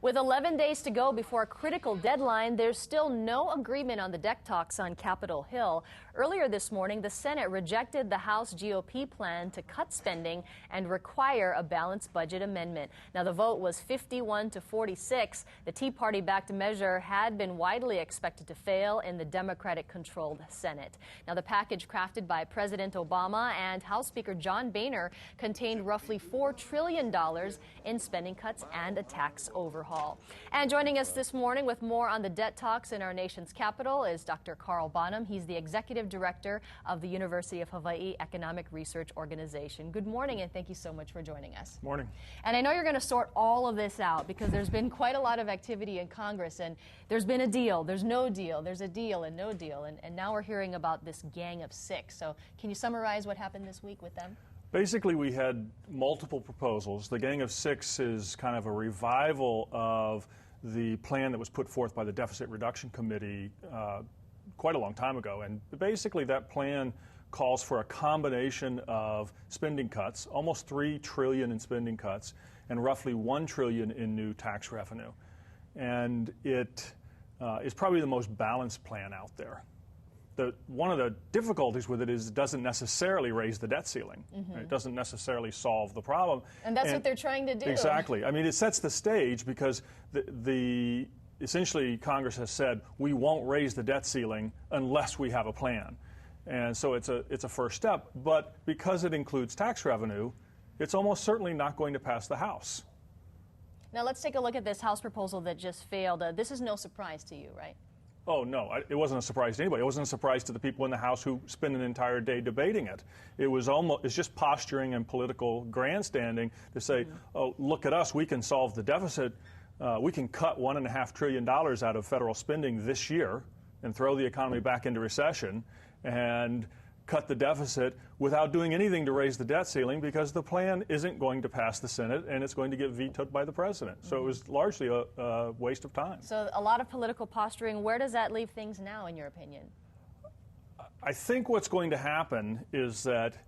With 11 days to go before a critical deadline, there's still no agreement on the debt talks on Capitol Hill. Earlier this morning, the Senate rejected the House GOP plan to cut spending and require a balanced budget amendment. Now, the vote was 51 to 46. The Tea Party-backed measure had been widely expected to fail in the Democratic-controlled Senate. Now, the package crafted by President Obama and House Speaker John Boehner contained roughly $4 trillion in spending cuts and a tax overhaul. And joining us this morning with more on the debt talks in our nation's capital is Dr. Carl Bonham. He's the executive director of the University of Hawaii Economic Research Organization. Good morning, and thank you so much for joining us. Morning. And I know you're going to sort all of this out because there's been quite a lot of activity in Congress, and there's been a deal, there's no deal, there's a deal and no deal, and now we're hearing about this Gang of Six. So can you summarize what happened this week with them? Basically, we had multiple proposals. The Gang of Six is kind of a revival of the plan that was put forth by the Deficit Reduction Committee quite a long time ago. And basically, that plan calls for a combination of spending cuts, almost $3 trillion in spending cuts, and roughly $1 trillion in new tax revenue. And it is probably the most balanced plan out there. One of the difficulties with it is it doesn't necessarily raise the debt ceiling. Right? It doesn't necessarily solve the problem. And that's what they're trying to do. Exactly. I mean, it sets the stage because essentially Congress has said we won't raise the debt ceiling unless we have a plan. And so it's a first step. But because it includes tax revenue, it's almost certainly not going to pass the House. Now let's take a look at this House proposal that just failed. This is no surprise to you, right? Oh, no, it wasn't a surprise to anybody. It wasn't a surprise to the people in the House who spent an entire day debating it. It's just posturing and political grandstanding to say, oh, look at us, we can solve the deficit. We can cut $1.5 trillion out of federal spending this year and throw the economy back into recession and cut the deficit without doing anything to raise the debt ceiling because the plan isn't going to pass the Senate and it's going to get vetoed by the president. So it was largely a waste of time. So a lot of political posturing. Where does that leave things now, in your opinion? I think what's going to happen is that,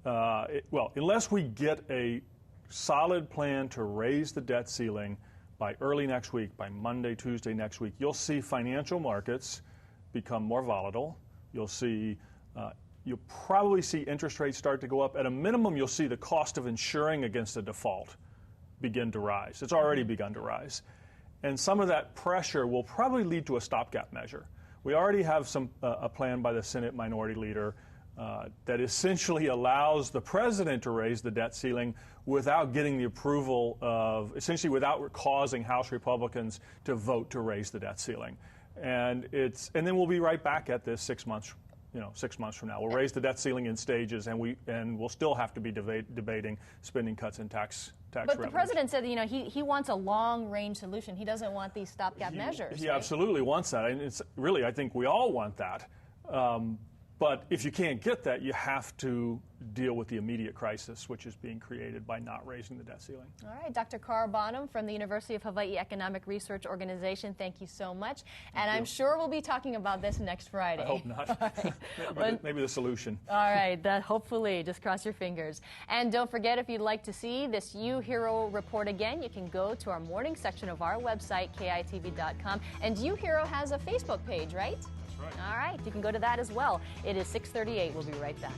unless we get a solid plan to raise the debt ceiling by early next week, by Monday, Tuesday next week, you'll see financial markets become more volatile. You'll probably see interest rates start to go up. At a minimum, you'll see the cost of insuring against a default begin to rise. It's already begun to rise. And some of that pressure will probably lead to a stopgap measure. We already have a plan by the Senate Minority Leader that essentially allows the president to raise the debt ceiling without getting the approval essentially without causing House Republicans to vote to raise the debt ceiling. And then we'll be right back at this 6 months. 6 months from now. We'll raise the debt ceiling in stages, and we'll still have to be debating spending cuts and tax revenues. But the president said, he wants a long-range solution. He doesn't want these stopgap measures. He right? absolutely wants that, and it's really, I think we all want that. But if you can't get that, you have to deal with the immediate crisis, which is being created by not raising the debt ceiling. All right, Dr. Carl Bonham from the University of Hawaii Economic Research Organization, thank you so much. And I'm sure we'll be talking about this next Friday. I hope not. Right. maybe the solution. All right, hopefully, just cross your fingers. And don't forget, if you'd like to see this UHERO report again, you can go to our morning section of our website, KITV.com. And UHERO has a Facebook page, right? That's right. All right, you can go to that as well. It is 6:38. We'll be right back.